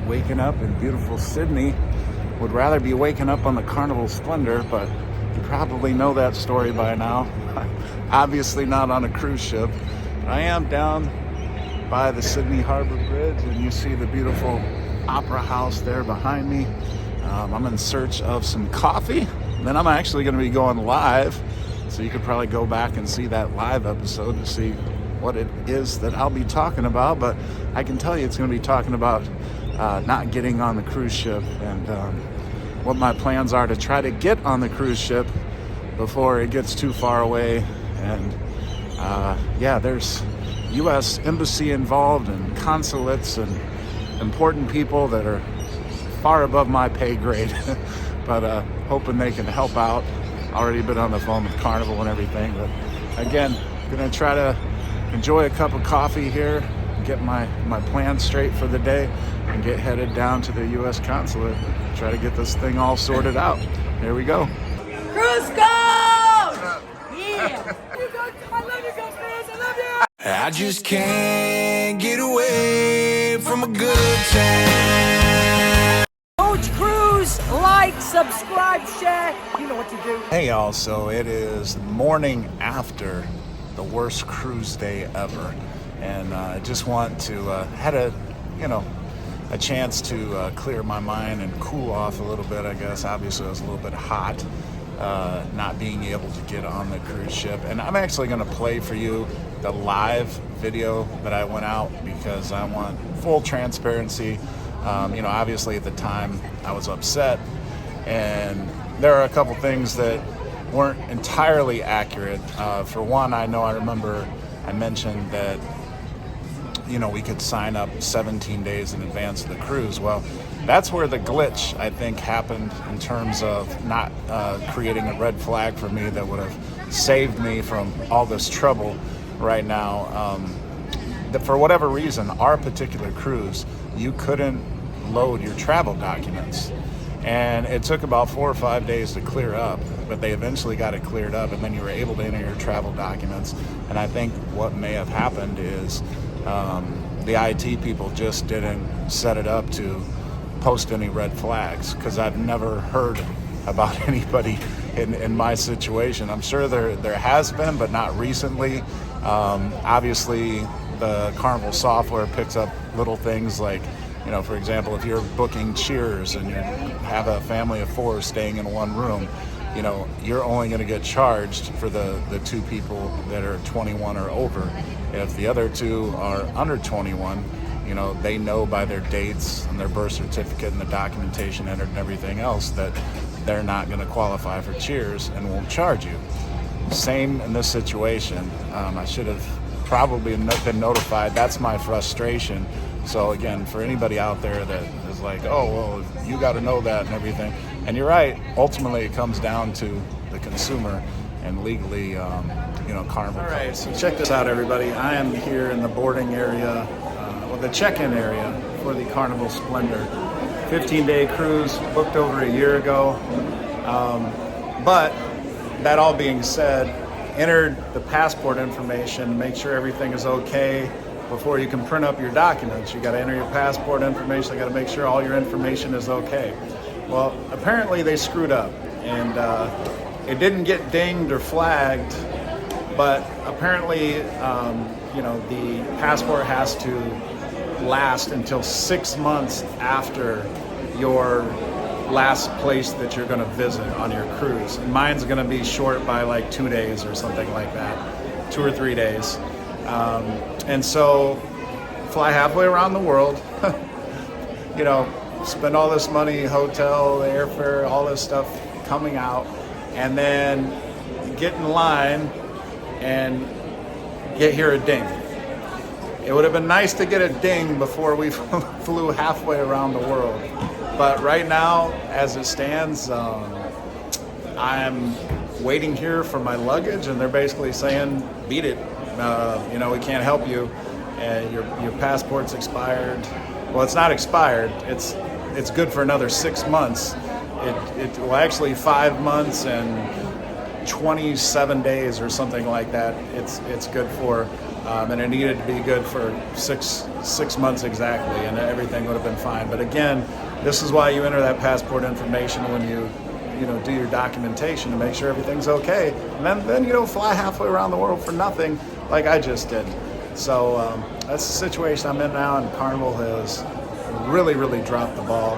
waking up in beautiful Sydney. Would rather be waking up on the Carnival Splendor, but you probably know that story by now. Obviously not on a cruise ship. But I am down by the Sydney Harbor Bridge, and you see the beautiful Opera House there behind me. I'm in search of some coffee. Then I'm actually going to be going live, so you could probably go back and see that live episode to see what it is that I'll be talking about. But I can tell you it's going to be talking about not getting on the cruise ship and what my plans are to try to get on the cruise ship before it gets too far away. And yeah, there's US Embassy involved and consulates and important people that are far above my pay grade. But hoping they can help out. Already been on the phone with Carnival and everything. But again, gonna try to enjoy a cup of coffee here, get my plans straight for the day, and get headed down to the US Consulate. Try to get this thing all sorted out. Here we go. Cruise Coach! Yeah! I love you, Coach fans. I love you! I just can't get away from a good time. Coach Cruise, like, subscribe, share. You know what to do. Hey y'all, so it is the morning after the worst cruise day ever. And I just want to, had a chance to clear my mind and cool off a little bit, I guess. Obviously it was a little bit hot, not being able to get on the cruise ship. And I'm actually gonna play for you the live video that I went out because I want full transparency. Obviously at the time I was upset, and there are a couple things that weren't entirely accurate. For one, I remember I mentioned that we could sign up 17 days in advance of the cruise. Well, that's where the glitch, I think, happened in terms of not creating a red flag for me that would have saved me from all this trouble right now. For whatever reason, our particular cruise, you couldn't load your travel documents. And it took about 4 or 5 days to clear up, but they eventually got it cleared up, and then you were able to enter your travel documents. And I think what may have happened is the IT people just didn't set it up to post any red flags, because I've never heard about anybody in my situation. I'm sure there has been, but not recently. Obviously, the Carnival software picks up little things like, for example, if you're booking Cheers and you have a family of 4 staying in one room, you're only going to get charged for the 2 people that are 21 or over. If the other 2 are under 21, they know by their dates and their birth certificate and the documentation entered and everything else that they're not going to qualify for Cheers and won't charge you. Same in this situation. I should have probably been notified. That's my frustration. So again, for anybody out there that is like, oh, well, you got to know that and everything. And you're right. Ultimately, it comes down to the consumer and legally, Carnival. All right, so check this out, everybody. I am here in the boarding area, the check-in area for the Carnival Splendor. 15-day cruise, booked over a year ago. But that all being said, entered the passport information, make sure everything is okay before you can print up your documents. You got to enter your passport information. You got to make sure all your information is okay. Well, apparently they screwed up, and it didn't get dinged or flagged, but apparently, the passport has to last until 6 months after your last place that you're going to visit on your cruise. And mine's going to be short by like 2 days or something like that, 2 or 3 days. And so fly halfway around the world, spend all this money, hotel, airfare, all this stuff coming out, and then get in line and get here a ding. It would have been nice to get a ding before we flew halfway around the world. But right now, as it stands, I'm waiting here for my luggage, and they're basically saying, beat it. We can't help you. Your passport's expired. Well, it's not expired. It's good for another 6 months. Actually 5 months and 27 days or something like that. It's good for. and it needed to be good for six months exactly, and everything would have been fine. But again, this is why you enter that passport information when you do your documentation to make sure everything's okay, and then you don't fly halfway around the world for nothing like I just did. So that's the situation I'm in now, and Carnival has really dropped the ball,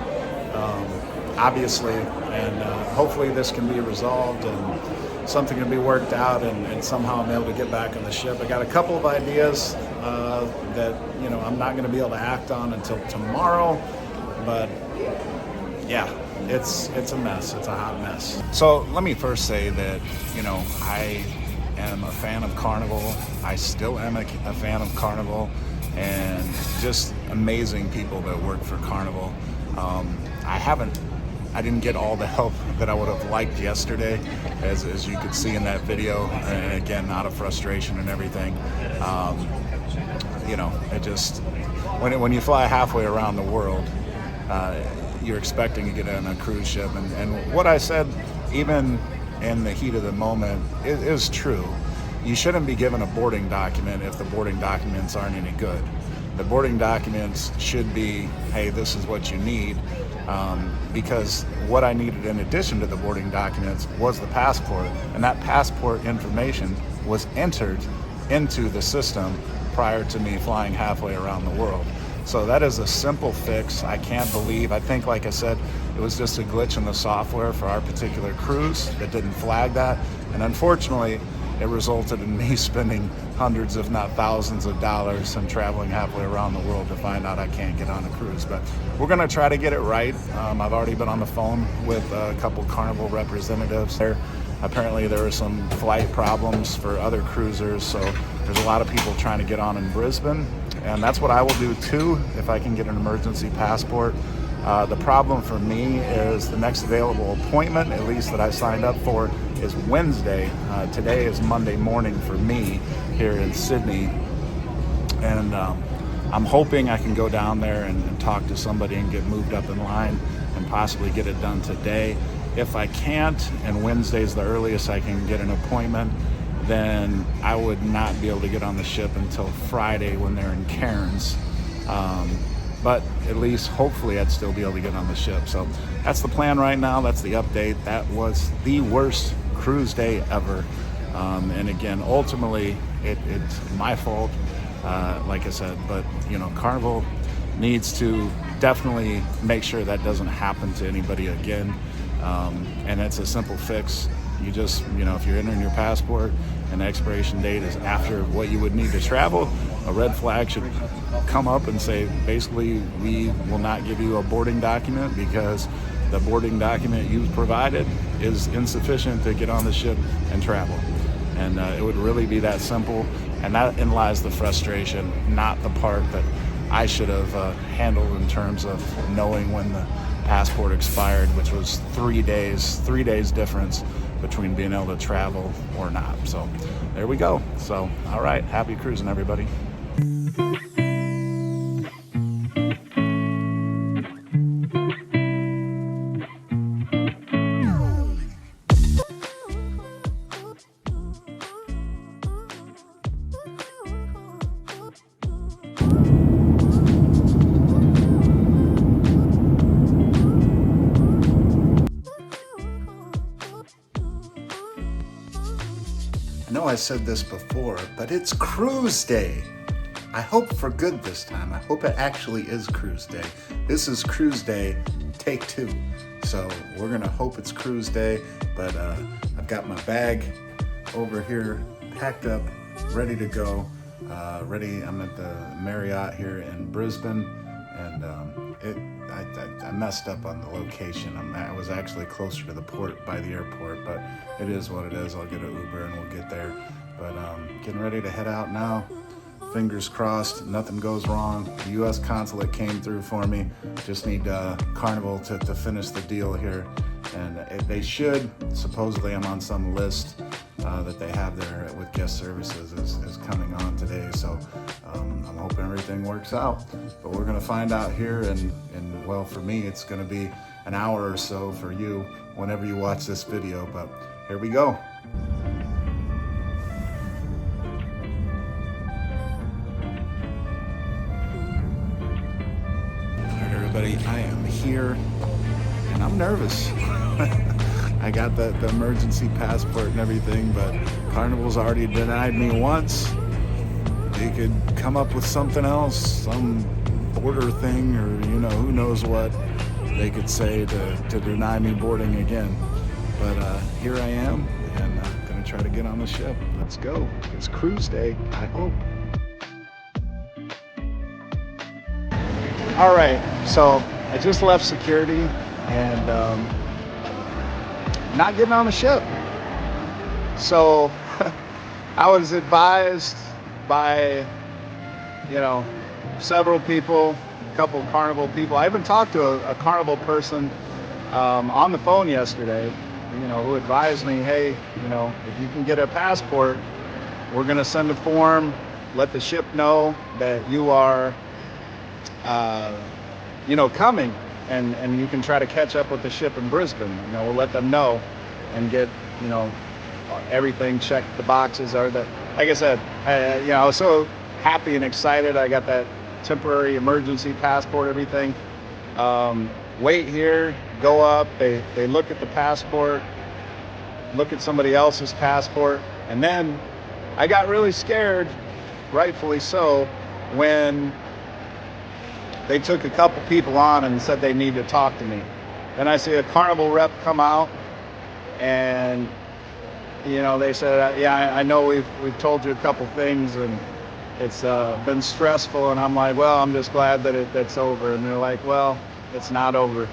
obviously, and hopefully this can be resolved and something can be worked out, and somehow I'm able to get back on the ship. I got a couple of ideas that I'm not going to be able to act on until tomorrow, but yeah, it's a mess. It's a hot mess. So let me first say that I am a fan of Carnival. I still am a fan of Carnival, and just amazing people that work for Carnival. I didn't get all the help that I would have liked yesterday, as you could see in that video, and again, out of frustration and everything. It just, when you fly halfway around the world, you're expecting to get on a cruise ship, and what I said, even in the heat of the moment, is true. You shouldn't be given a boarding document if the boarding documents aren't any good. The boarding documents should be, hey, this is what you need, because what I needed in addition to the boarding documents was the passport, and that passport information was entered into the system prior to me flying halfway around the world. So that is a simple fix. I think, like I said, it was just a glitch in the software for our particular cruise that didn't flag that, and unfortunately it resulted in me spending hundreds, if not thousands of dollars and traveling halfway around the world to find out I can't get on a cruise. But we're gonna try to get it right. I've already been on the phone with a couple Carnival representatives there. Apparently there were some flight problems for other cruisers, so there's a lot of people trying to get on in Brisbane, and that's what I will do too if I can get an emergency passport. The problem for me is the next available appointment, at least that I signed up for, is Wednesday. Today is Monday morning for me here in Sydney, and I'm hoping I can go down there and talk to somebody and get moved up in line and possibly get it done today. If I can't, and Wednesday's the earliest I can get an appointment, then I would not be able to get on the ship until Friday when they're in Cairns. But at least hopefully I'd still be able to get on the ship. So that's the plan right now. That's the update. That was the worst cruise day ever. And again, ultimately it's my fault, like I said, but Carnival needs to definitely make sure that doesn't happen to anybody again. And it's a simple fix. You just, if you're entering your passport and the expiration date is after what you would need to travel, a red flag should come up and say, basically, we will not give you a boarding document because the boarding document you provided is insufficient to get on the ship and travel. And it would really be that simple. And therein lies the frustration, not the part that I should have handled in terms of knowing when the passport expired, which was 3 days difference between being able to travel or not. So there we go. So, all right, happy cruising, everybody. I know I said this before, but it's cruise day. I hope for good this time. I hope it actually is cruise day. This is cruise day, take 2. So we're gonna hope it's cruise day, but I've got my bag over here packed up, ready to go. I'm at the Marriott here in Brisbane, and I messed up on the location. I was actually closer to the port by the airport, but it is what it is. I'll get an Uber and we'll get there. But getting ready to head out now. Fingers crossed, nothing goes wrong. The US CONSULATE came through for me. Just need Carnival to finish the deal here. And they should, supposedly I'm on some list that they have there with guest services is coming on today. So I'm hoping everything works out. But we're gonna find out here, and well, for me, it's gonna be an hour or so for you whenever you watch this video. But here we go. everybody, I am here, and I'm nervous. I got the emergency passport and everything, but Carnival's already denied me once. They could come up with something else, some border thing, or who knows what they could say to deny me boarding again. But here I am, and I'm gonna try to get on the ship. Let's go. It's cruise day, I hope. All right, so I just left security and not getting on the ship. So I was advised by, several people, a couple of Carnival people. I even talked to a Carnival person on the phone yesterday, who advised me, hey, if you can get a passport, we're gonna send a form, let the ship know that you are, coming, and you can try to catch up with the ship in Brisbane. We'll let them know and get, everything checked, the boxes are that, like I said, I was so happy and excited. I got that temporary emergency passport, everything. Wait here, go up, they look at the passport, look at somebody else's passport, and then I got really scared, rightfully so, when they took a couple people on and said they need to talk to me. Then I see a Carnival rep come out, and they said, yeah, I know we've told you a couple things, and it's been stressful. And I'm like, well, I'm just glad that that's over. And they're like, well, it's not over.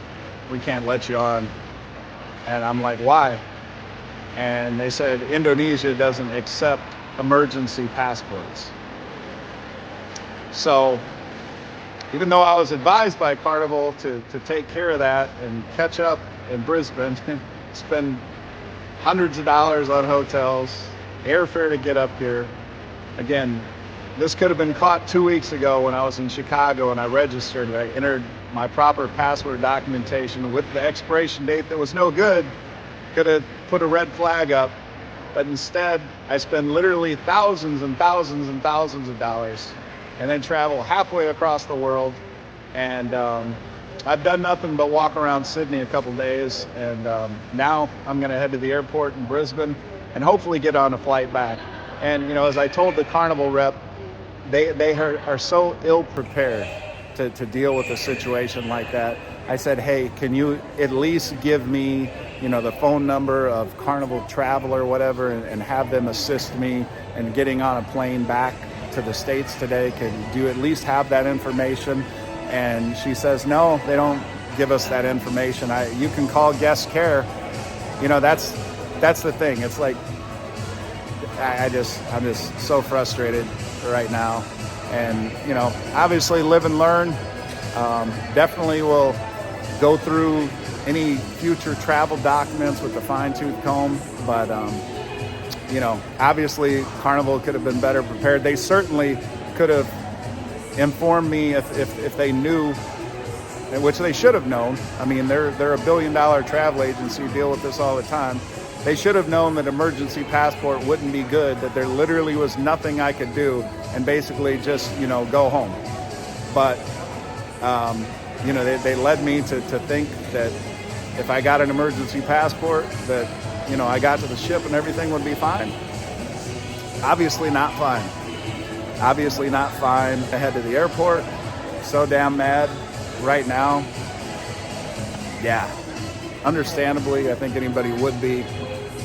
We can't let you on. And I'm like, why? And they said Indonesia doesn't accept emergency passports. So even though I was advised by Carnival to take care of that and catch up in Brisbane, spend hundreds of dollars on hotels, airfare to get up here. Again, this could have been caught 2 weeks ago when I was in Chicago and I registered and I entered my proper passport documentation with the expiration date that was no good. Could have put a red flag up, but instead I spend literally thousands and thousands and thousands of dollars and then travel halfway across the world. And I've done nothing but walk around Sydney a couple days, and now I'm gonna head to the airport in Brisbane and hopefully get on a flight back. And as I told the Carnival rep, they are so ill prepared to deal with a situation like that. I said, hey, can you at least give me the phone number of Carnival Travel or whatever, and have them assist me in getting on a plane back to the States today? Do you at least have that information? And she says, no, they don't give us that information. You can call guest care. That's the thing. It's like, I'm just so frustrated right now. And, obviously live and learn. Definitely will go through any future travel documents with a fine-tooth comb. But, obviously Carnival could have been better prepared. They certainly could have informed me if they knew, which they should have known. I mean, they're a $1 billion travel agency, deal with this all the time. They should have known that emergency passport wouldn't be good, that there literally was nothing I could do, and basically just, go home. But, they led me to think that if I got an emergency passport, that, I got to the ship and everything would be fine. Obviously not fine. Obviously not fine. I head to the airport. So damn mad right now. Yeah, understandably, I think anybody would be.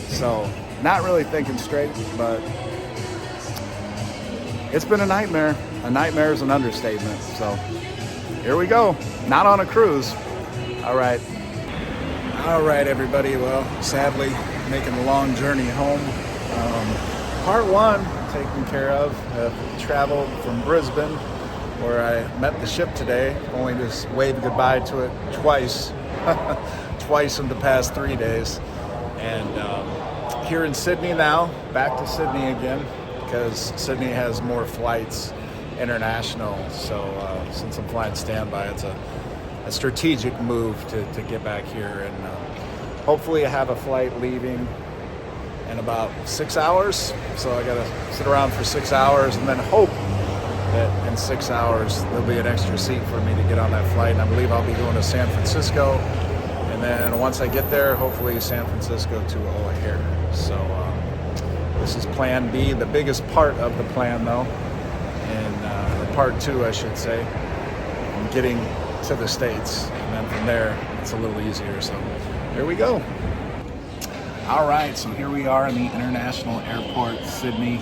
So not really thinking straight, but it's been a nightmare. A nightmare is an understatement. So here we go. Not on a cruise. All right, everybody. Well, sadly, making the long journey home. Part one taken care of. Traveled from Brisbane, where I met the ship today. Only just waved goodbye to it twice. Twice in the past 3 days. And here in Sydney now, back to Sydney again, because Sydney has more flights international. So since I'm flying standby, it's a strategic move to get back here. And hopefully I have a flight leaving in about 6 hours. So I gotta sit around for 6 hours and then hope that in 6 hours, there'll be an extra seat for me to get on that flight. And I believe I'll be going to San Francisco. And then once I get there, hopefully San Francisco to O'Hare. So this is plan B, the biggest part of the plan though. And or part 2, I should say, getting to the States. And then from there, it's a little easier. So here we go. All right, so here we are in the International Airport, Sydney,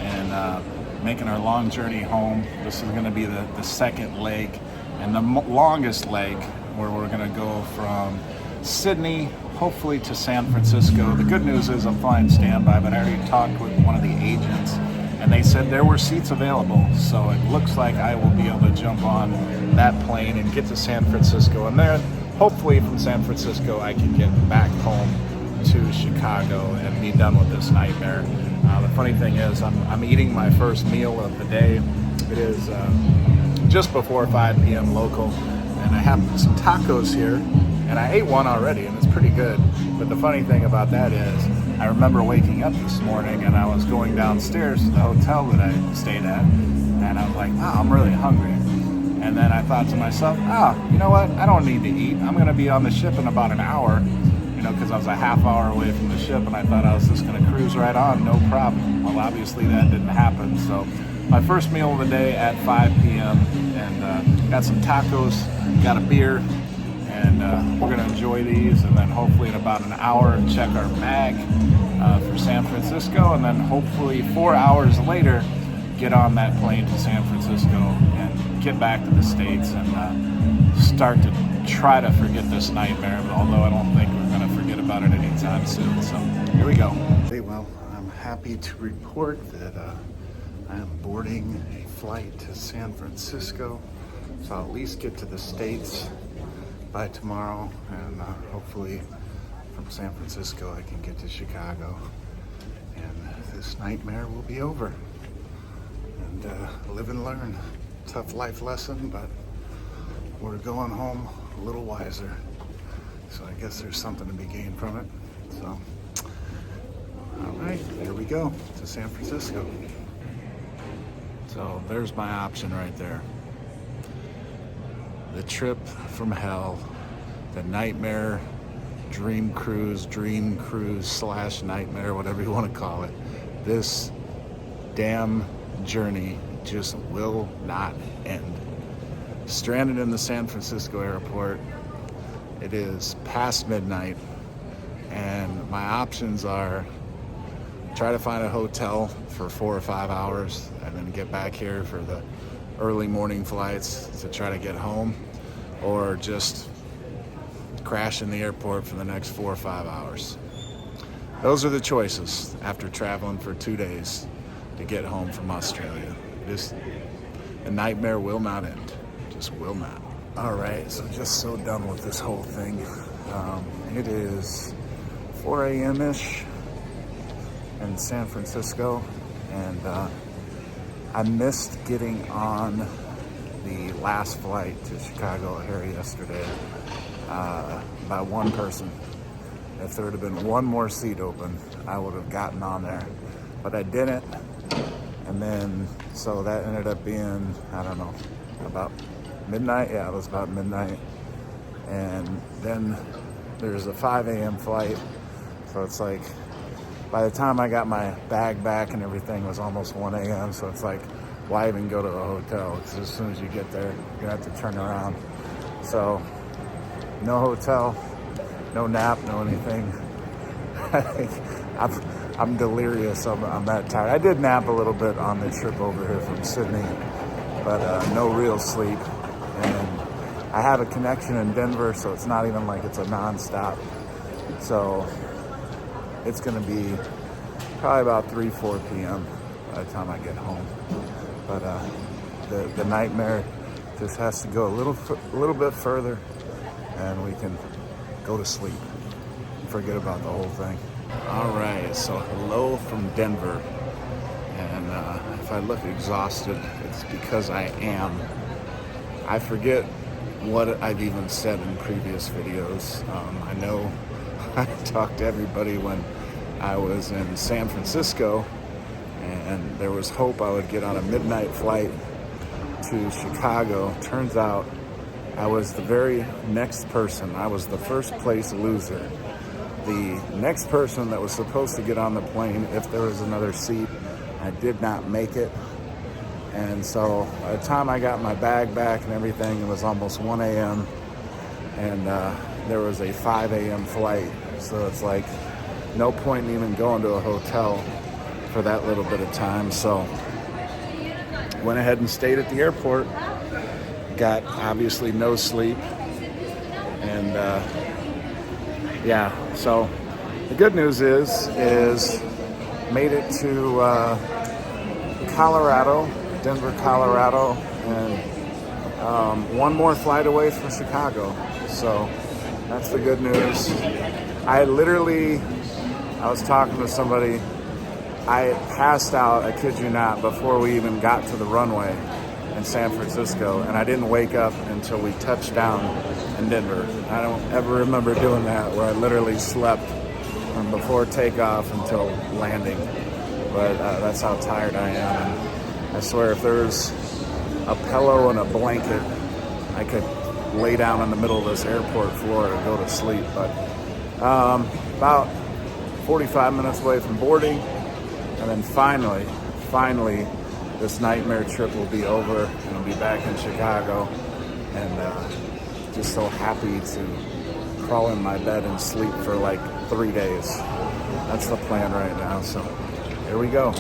and making our long journey home. This is going to be the second leg and the longest leg, where we're going to go from Sydney, hopefully to San Francisco. The good news is I'm flying standby, but I already talked with one of the agents, and they said there were seats available. So it looks like I will be able to jump on that plane and get to San Francisco, and then hopefully from San Francisco I can get back home to Chicago and be done with this nightmare. The funny thing is I'm eating my first meal of the day. It is just before 5 p.m. local, and I have some tacos here, and I ate one already and it's pretty good. But the funny thing about that is I remember waking up this morning and I was going downstairs to the hotel that I stayed at, and I was like, wow, I'm really hungry. And then I thought to myself, you know what, I don't need to eat. I'm gonna be on the ship in about an hour, because I was a half hour away from the ship, and I thought I was just going to cruise right on, no problem. Well, obviously that didn't happen. So my first meal of the day at 5 p.m. and got some tacos, got a beer, and we're going to enjoy these, and then hopefully in about an hour check our bag for San Francisco, and then hopefully 4 hours later get on that plane to San Francisco and get back to the States and start to try to forget this nightmare, although I don't think we're going to forget about it anytime soon. So here we go. Hey, well, I'm happy to report that I am boarding a flight to San Francisco, so I'll at least get to the States by tomorrow, and hopefully from San Francisco I can get to Chicago, and this nightmare will be over. And live and learn. Tough life lesson, but we're going home a little wiser. So I guess there's something to be gained from it. So, all right, there we go to San Francisco. So there's my option right there. The trip from hell, the nightmare, dream cruise / nightmare, whatever you want to call it. This damn journey just will not end. Stranded in the San Francisco airport. It is past midnight, and my options are try to find a hotel for 4 or 5 hours and then get back here for the early morning flights to try to get home, or just crash in the airport for the next 4 or 5 hours. Those are the choices after traveling for 2 days to get home from Australia. The nightmare will not end. Just will not. All right, so just so done with this whole thing. It is 4 a.m.-ish in San Francisco, and I missed getting on the last flight to Chicago O'Hare yesterday by one person. If there would have been one more seat open, I would have gotten on there, but I didn't. And then, so that ended up being, I don't know, about midnight. Yeah, it was about midnight. And then there's a 5 a.m. flight. So it's like, by the time I got my bag back and everything, it was almost 1 a.m. So it's like, why even go to a hotel? Because as soon as you get there, you're gonna have to turn around. So, no hotel, no nap, no anything. I'm delirious. I'm that tired. I did nap a little bit on the trip over here from Sydney, but no real sleep. And I have a connection in Denver, so it's not even like it's a non-stop. So it's going to be probably about 3-4 p.m. by the time I get home. But the nightmare just has to go a little bit further, and we can go to sleep and forget about the whole thing. All right, so hello from Denver, and if I look exhausted, it's because I am. I forget what I've even said in previous videos. I know I talked to everybody when I was in San Francisco, and there was hope I would get on a midnight flight to Chicago. Turns out I was the very next person. I was the first place loser. The next person that was supposed to get on the plane, if there was another seat, I did not make it. And so by the time I got my bag back and everything, it was almost 1 a.m. And there was a 5 a.m. flight. So it's like no point in even going to a hotel for that little bit of time. So went ahead and stayed at the airport. Got obviously no sleep. And yeah, so the good news is made it to Colorado, Denver, Colorado, and one more flight away from Chicago. So that's the good news. I was talking to somebody, I passed out, I kid you not, before we even got to the runway in San Francisco, and I didn't wake up until we touched down in Denver. I don't ever remember doing that, where I literally slept from before takeoff until landing. But that's how tired I am. And I swear, if there was a pillow and a blanket, I could lay down in the middle of this airport floor and go to sleep. But about 45 minutes away from boarding, and then finally, this nightmare trip will be over, and I'll be back in Chicago, and just so happy to crawl in my bed and sleep for like 3 days. That's the plan right now, so here we go.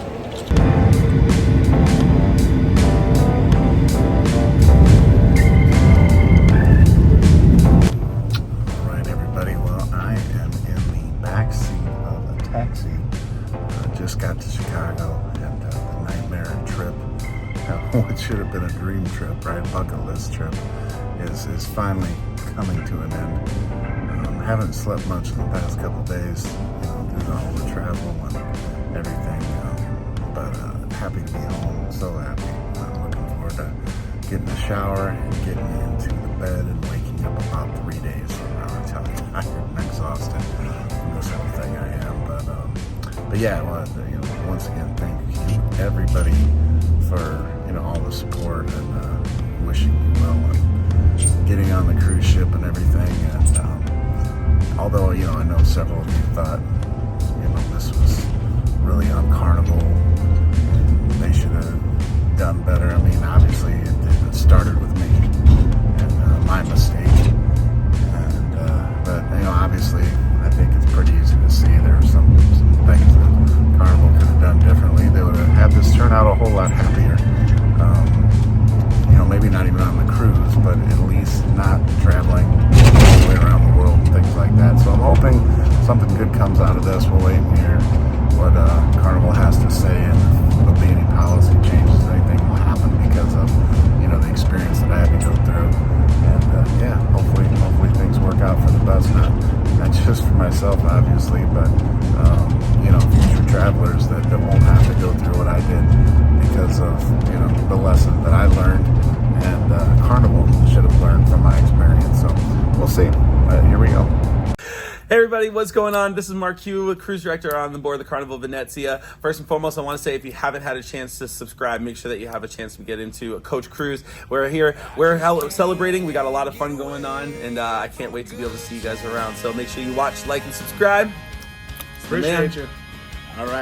All right, everybody, well, I am in the back seat of a taxi. Just got to Chicago, and the nightmare trip, what should have been a dream trip, right, bucket list trip, is finally coming to an end. Haven't slept much in the past couple of days, due to all the travel and everything, but happy to be home, so happy. Looking forward to getting a shower and getting into the bed and waking up about 3 days from now. I tell you, I'm exhausted from this whole thing I am, but yeah, well, once again, thank you everybody for all the support, and wishing you well and getting on the cruise ship and everything. And although I know several of you thought this was really on Carnival, they should have done better. I mean, obviously it started with me and my mistake, and but obviously I think it's pretty easy to see there are some things that Carnival could have done differently. They would have had this turn out a whole lot happier. Maybe not even on the cruise, but at least not traveling all the way around the world and things like that. So I'm hoping something good comes out of this. We'll wait and hear what Carnival has to say, and if there'll be any policy changes, anything will happen because of the experience that I had to go through. And yeah, hopefully things work out for the best. Not just for myself, obviously, but future travelers that won't have to go through what I did because of the lesson that I learned, and Carnival should have learned from my experience. So we'll see. Here we go. Hey everybody, what's going on? This is Mark Hugh, Cruise Director on the board of the Carnival Venezia. First and foremost, I want to say, if you haven't had a chance to subscribe, make sure that you have a chance to get into a Coach Cruise. We're celebrating. We got a lot of fun going on, and I can't wait to be able to see you guys around. So make sure you watch, like, and subscribe. Appreciate you. All right.